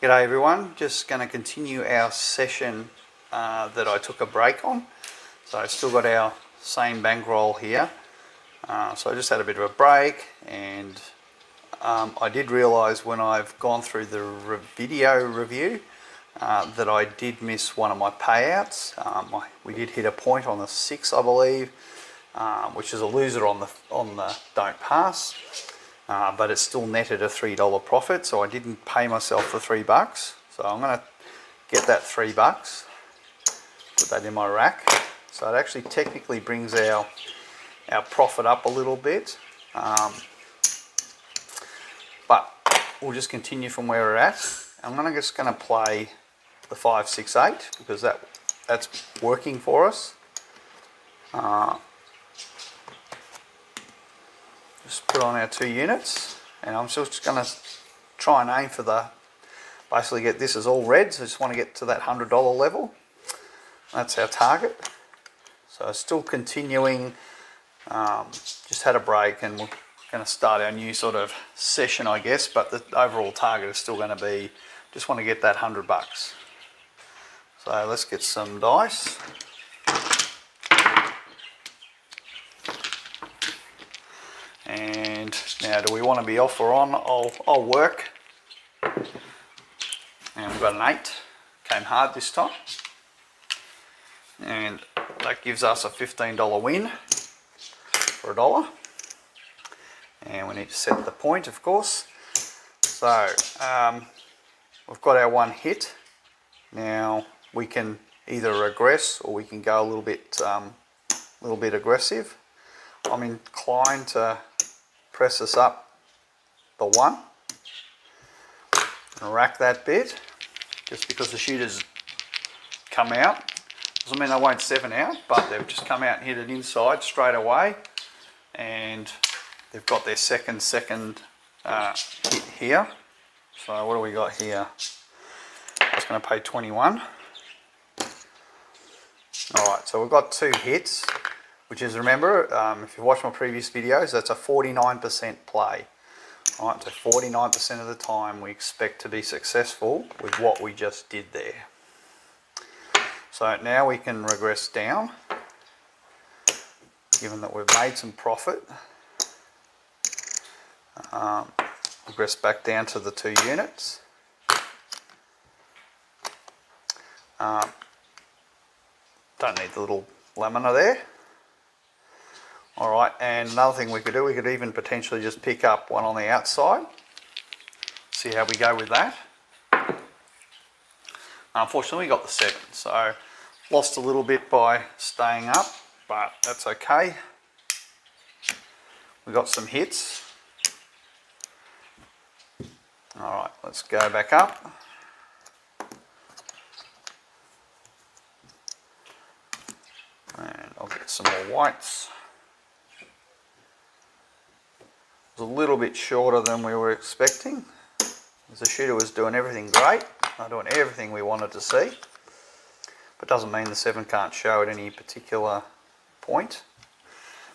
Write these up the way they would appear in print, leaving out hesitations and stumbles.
G'day everyone, just going to continue our session that I took a break on. So I've still got our same bankroll here. So I just had a bit of a break, and I did realise when I've gone through the video review that I did miss one of my payouts. We did hit a point on the 6, I believe, which is a loser on the don't pass. But it still netted a $3 profit, so I didn't pay myself the $3. So I'm going to get that $3, put that in my rack. So it actually technically brings our profit up a little bit, but we'll just continue from where we're at. I'm just going to play the 5, 6, 8 because that's working for us. Just put on our 2 units, and I'm just going to try and aim for basically get this as all red, so I just want to get to that $100 level. That's our target. So still continuing, just had a break, and we're going to start our new sort of session, I guess, but the overall target is still going to be, just want to get that $100. So let's get some dice. And now, do we want to be off or on? I'll work. And we've got an 8. Came hard this time. And that gives us a $15 win for $1. And we need to set the point, of course. So we've got our 1 hit. Now we can either regress or we can go a little bit aggressive. I'm inclined to press this up the 1 and rack that bit, just because the shooters come out. Doesn't mean they won't 7 out, but they've just come out and hit it inside straight away, and they've got their second hit here. So what do we got here? I was going to pay 21. Alright, so we've got 2 hits, which is, remember, if you've watched my previous videos, that's a 49% play. Alright, so 49% of the time we expect to be successful with what we just did there. So now we can regress down, given that we've made some profit. Regress back down to the 2 units. Don't need the little lamina there. Alright, and another thing we could do, we could even potentially just pick up one on the outside. See how we go with that. Unfortunately we got the 7, so lost a little bit by staying up, but that's okay. We got some hits. Alright, let's go back up. And I'll get some more whites. A little bit shorter than we were expecting. The shooter was doing everything great, doing everything we wanted to see, but doesn't mean the 7 can't show at any particular point.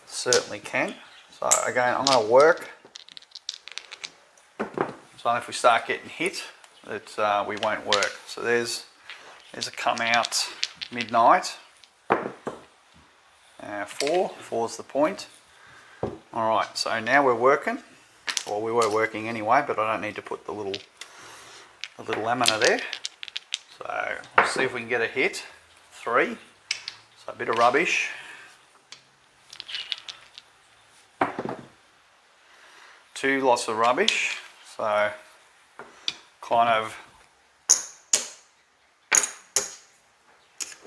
Certainly can. So again, I'm going to work. So if we start getting hit, we won't work. So there's a come out midnight. 4's the point. Alright, so now we're working. Well, we were working anyway, but I don't need to put the little lamina there. So let's see if we can get a hit. 3. So a bit of rubbish. 2, lots of rubbish. So kind of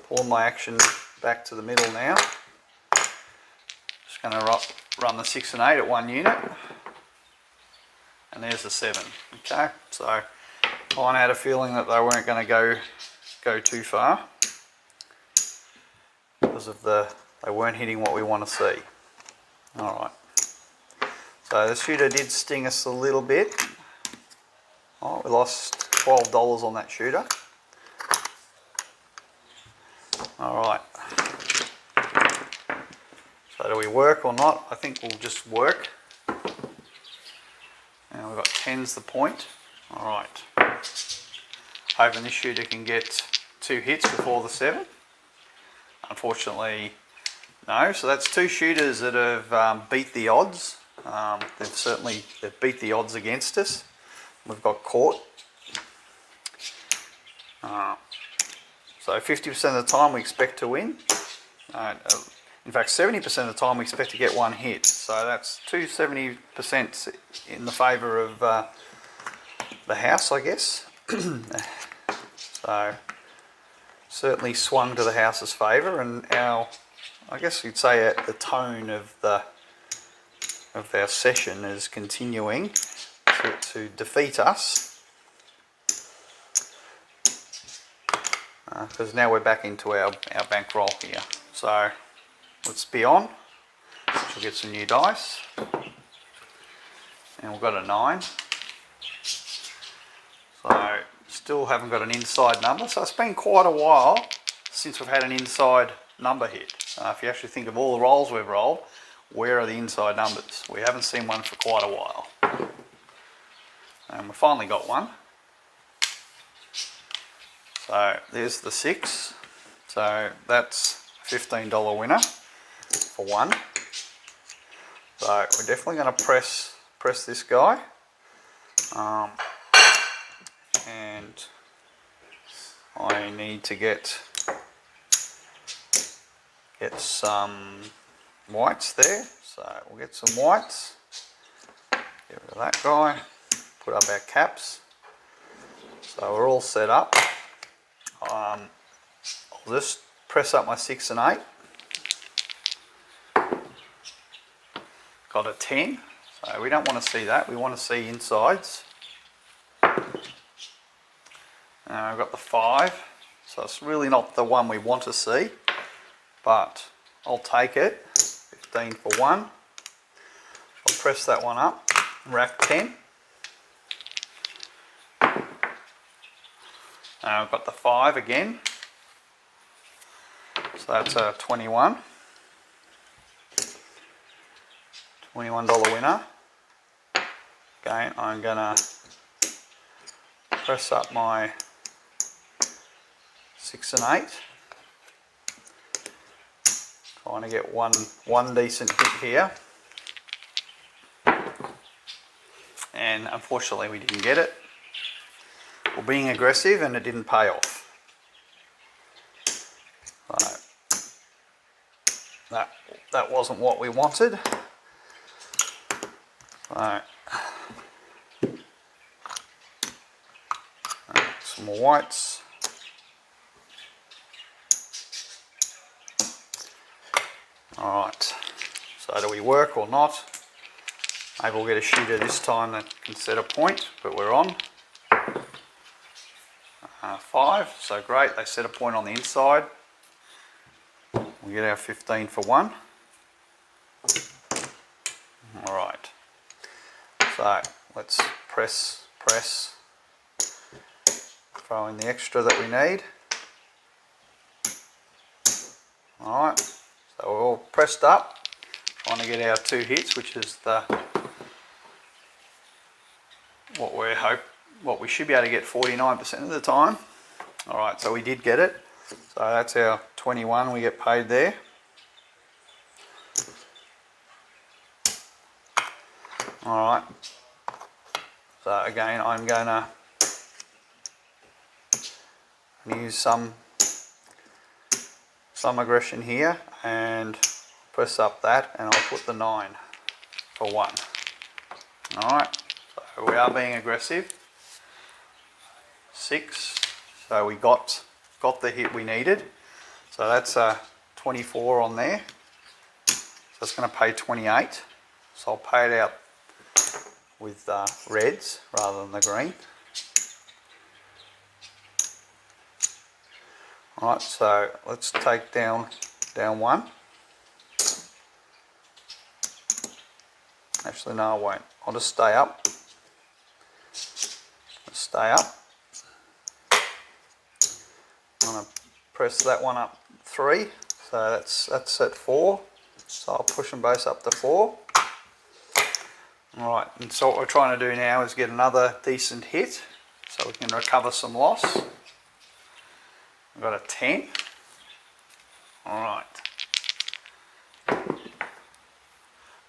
pull my action back to the middle now. Just going to run the 6 and 8 at 1 unit, and there's the 7. Okay, so I had a feeling that they weren't going to go too far because of they weren't hitting what we want to see. All right, so the shooter did sting us a little bit. Oh, we lost $12 on that shooter. All right. So do we work or not? I think we'll just work. And we've got 10's the point. Alright. hoping this shooter can get 2 hits before the 7. Unfortunately, no. So that's 2 shooters that have beat the odds. They've beat the odds against us. We've got caught. So 50% of the time we expect to win. In fact, 70% of the time we expect to get 1 hit. So that's 70% in the favour of the house, I guess. So certainly swung to the house's favour, and I guess you'd say the tone of our session is continuing to defeat us, because now we're back into our bankroll here. So let's be on. We'll get some new dice, and we've got a 9. So still haven't got an inside number. So it's been quite a while since we've had an inside number hit. If you actually think of all the rolls we've rolled, where are the inside numbers? We haven't seen one for quite a while. And we finally got one. So there's the 6. So that's a $15 winner for 1. So we're definitely going to press this guy. And I need to get some whites there. So we'll get some whites. Get rid of that guy. Put up our caps. So we're all set up. I'll just press up my 6 and 8. Got a 10. So we don't want to see that. We want to see insides. I've got the 5. So it's really not the one we want to see, but I'll take it. 15 for 1. I'll press that one up. Rack 10. I've got the 5 again. So that's a 21. $21 winner. Again, I'm gonna press up my 6 and 8. Trying to get one decent hit here. And unfortunately we didn't get it. We're being aggressive and it didn't pay off. So that wasn't what we wanted. So some more whites. Alright, so do we work or not? Maybe we'll get a shooter this time that can set a point, but we're on. 5, so great, they set a point on the inside. We get our 15 for 1. Alright, so let's press, throw in the extra that we need. Alright, so we're all pressed up, trying to get our 2 hits, which is what we should be able to get 49% of the time. Alright, so we did get it. So that's our 21 we get paid there. Alright, so again I'm going to use some aggression here and press up that, and I'll put the 9 for 1. Alright, so we are being aggressive. 6, so we got the hit we needed. So that's a 24 on there. So it's going to pay 28. So I'll pay it out with reds rather than the green. Alright, so let's take down 1. Actually, no, I won't. I'll just stay up. Stay up. I'm going to press that one up 3. So that's at 4. So I'll push them both up to 4. Alright, and so what we're trying to do now is get another decent hit. so we can recover some loss. We've got a 10. Alright.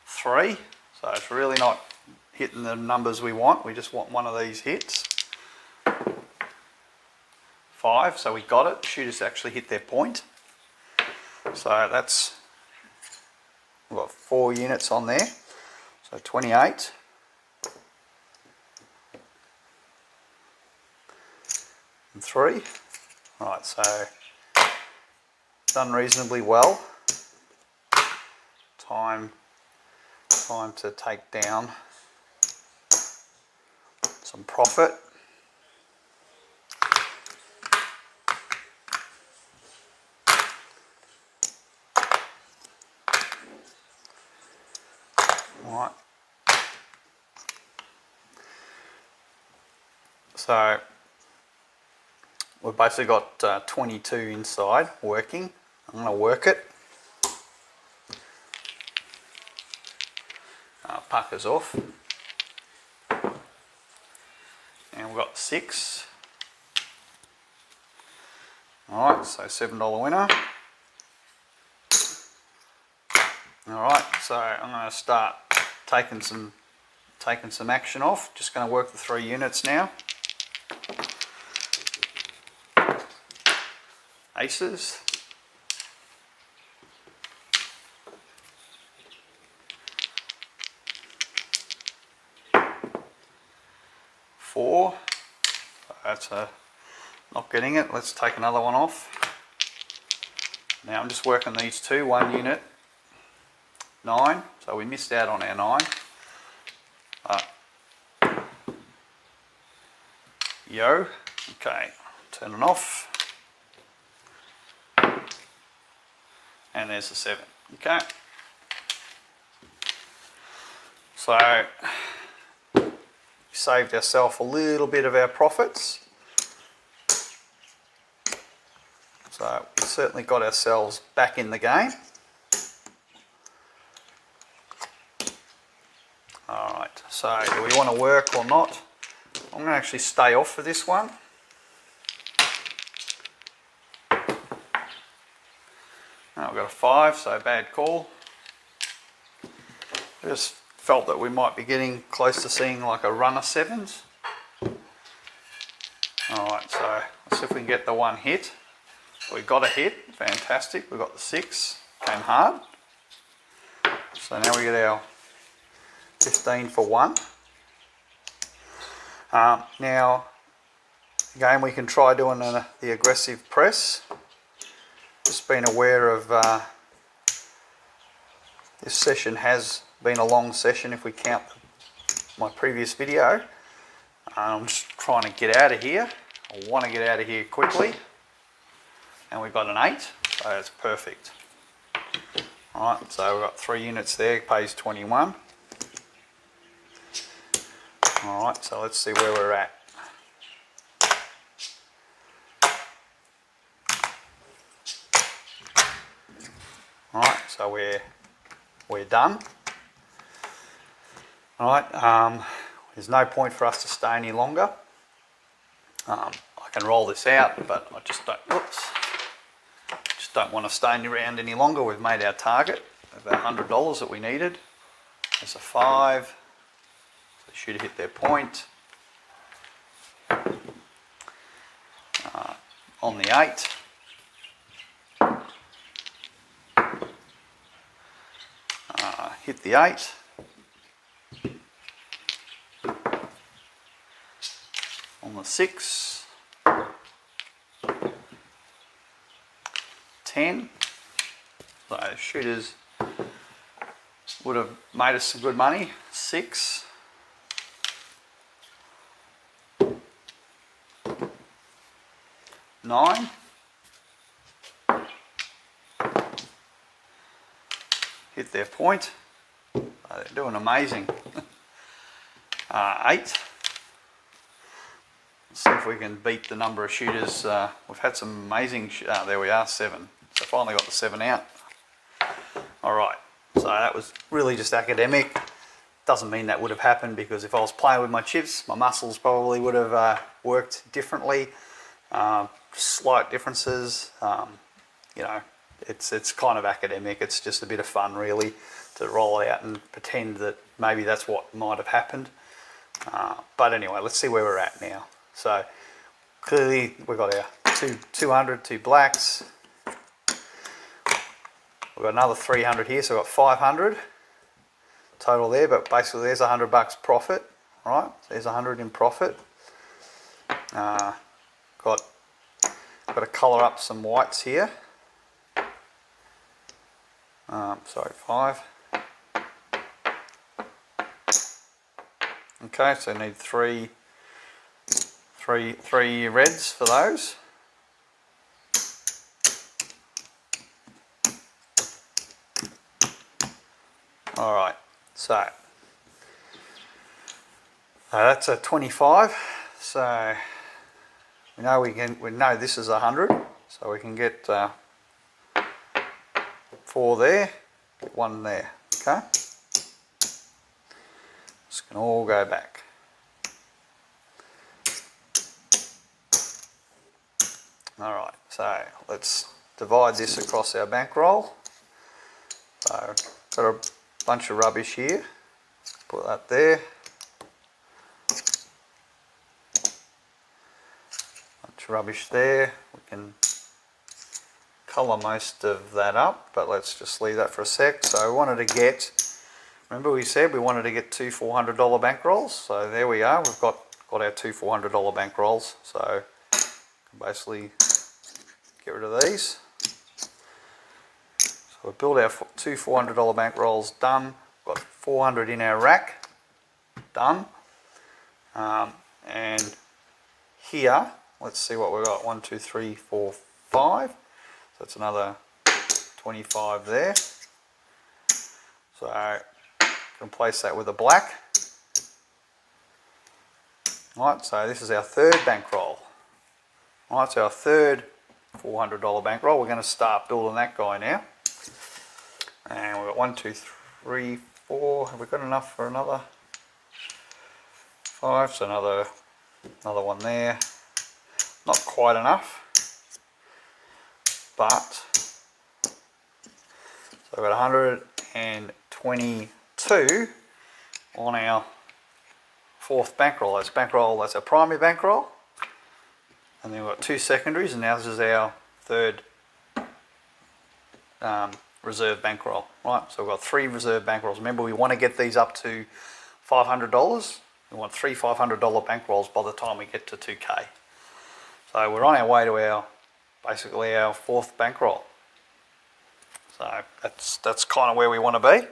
3. So it's really not hitting the numbers we want. We just want one of these hits. 5. So we got it. Shooters actually hit their point. So that's, we've got 4 units on there. So 28. And 3. Right, so done reasonably well. Time to take down some profit. Right. So we've basically got 22 inside working. I'm going to work it. Puckers off. And we've got 6. Alright, so $7 winner. Alright, so I'm going to start taking some action off. Just going to work the 3 units now. Aces. 4. That's not getting it. Let's take another one off. Now I'm just working these 2, 1 unit. 9. So we missed out on our 9. Yo. Okay. Turn it off. And there's the 7. Okay. So saved ourselves a little bit of our profits. So we certainly got ourselves back in the game. Alright, so do we want to work or not? I'm going to actually stay off for this one. Now we've got a 5, so bad call. Just felt that we might be getting close to seeing like a run of 7s. Alright, so let's see if we can get the 1 hit. We got a hit, fantastic. We got the 6, came hard. So now we get our 15 for 1. Now, again, we can try doing the aggressive press. Just being aware of this session has been a long session if we count my previous video. I'm just trying to get out of here. I want to get out of here quickly. And we've got an 8, so that's perfect. Alright, so we've got 3 units there, pays 21. Alright, so let's see where we're at. Alright, so we're done. Alright, there's no point for us to stay any longer. I can roll this out, but I just don't want to stay around any longer. We've made our target of our $100 that we needed. There's a 5. They should have hit their point. On the 8. Hit the 8. On the 6. 10. So shooters would have made us some good money. 6. 9. Hit their point. They're doing amazing. 8. Let's see if we can beat the number of shooters. We've had some amazing, there we are, 7. So finally got the 7 out. Alright, so that was really just academic. doesn't mean that would have happened, because if I was playing with my chips, my muscles probably would have worked differently. Slight differences. You know, it's kind of academic. It's just a bit of fun, really, to roll it out and pretend that maybe that's what might have happened. But anyway, let's see where we're at now. So clearly we've got our 200, two blacks. We've got another 300 here, so we've got 500 total there, but basically there's $100 profit, right? There's 100 in profit. Got to colour up some whites here. Sorry, 5. Okay, so need three reds for those. All right, so that's a 25. So we know this is 100, so we can get 4 there, get 1 there. Okay, this can all go back. All right, so let's divide this across our bankroll. So got a bunch of rubbish here. Put that there. Bunch of rubbish there. We can colour most of that up, but let's just leave that for a sec. So we wanted to get, remember we said we wanted to get 2 $400 bankrolls. So there we are. We've got our 2 $400 bankrolls. So basically get rid of these. So we've built our 2 $400 bankrolls, done. Got 400 in our rack, done. And here, let's see what we've got. 1, 2, 3, 4, 5. So that's another 25 there. So I can place that with a black. Right, so this is our third bankroll. Right, so our third $400 bankroll. We're going to start building that guy now. And we've got 1, 2, 3, 4. Have we got enough for another 5? So another one there. Not quite enough, but so we've got 122 on our fourth bankroll. That's our primary bankroll, and then we've got 2 secondaries, and now this is our third reserve bankroll. Right, so we've got 3 reserve bankrolls. Remember, we want to get these up to $500. We want 3 $500 bankrolls by the time we get to 2K. So we're on our way to basically our fourth bankroll. So that's kind of where we want to be.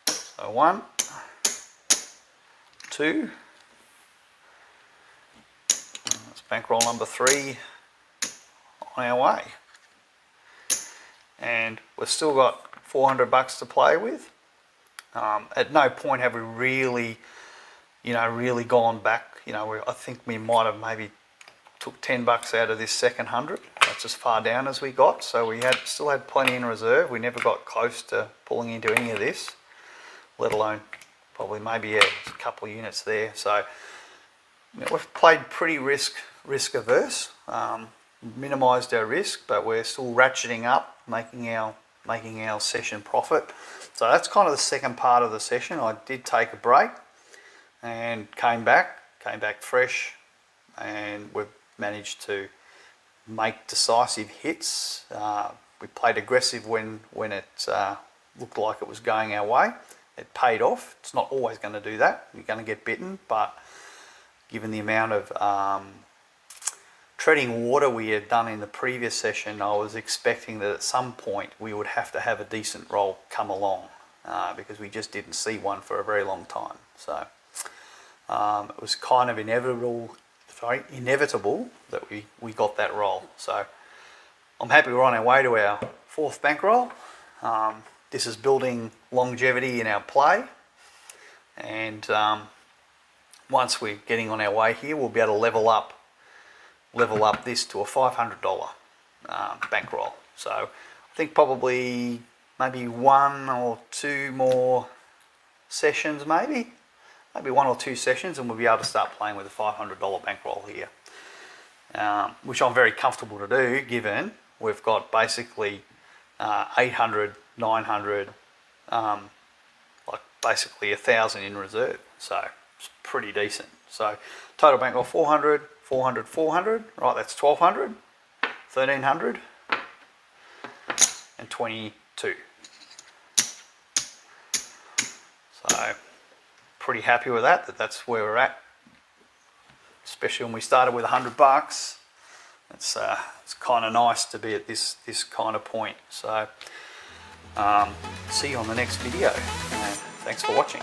So 1, 2. That's bankroll number 3 on our way. And we've still got $400 to play with. At no point have we really gone back. I think we might have maybe took $10 out of this second 100. That's as far down as we got. So we still had plenty in reserve. We never got close to pulling into any of this, let alone probably maybe a couple of units there. So we've played pretty risk averse, minimised our risk, but we're still ratcheting up, making our session profit. So that's kind of the second part of the session. I did take a break and came back fresh, and we've managed to make decisive hits. We played aggressive when it looked like it was going our way. It paid off. It's not always going to do that. You're going to get bitten, but given the amount of treading water we had done in the previous session, I was expecting that at some point we would have to have a decent roll come along, because we just didn't see one for a very long time. So it was kind of inevitable that we got that roll. So I'm happy we're on our way to our fourth bankroll. This is building longevity in our play, and once we're getting on our way here, we'll be able to level up this to a $500 bankroll. So I think probably maybe 1 or 2 more sessions, maybe 1 or 2 sessions, and we'll be able to start playing with a $500 bankroll here, which I'm very comfortable to do, given we've got basically 800, 900, like basically 1,000 in reserve, so it's pretty decent. So total bankroll 400, 400, 400, right, that's 1,200, 1,300 and 22. So pretty happy with that, that's where we're at, especially when we started with $100. It's kind of nice to be at this kind of point. So see you on the next video, and thanks for watching.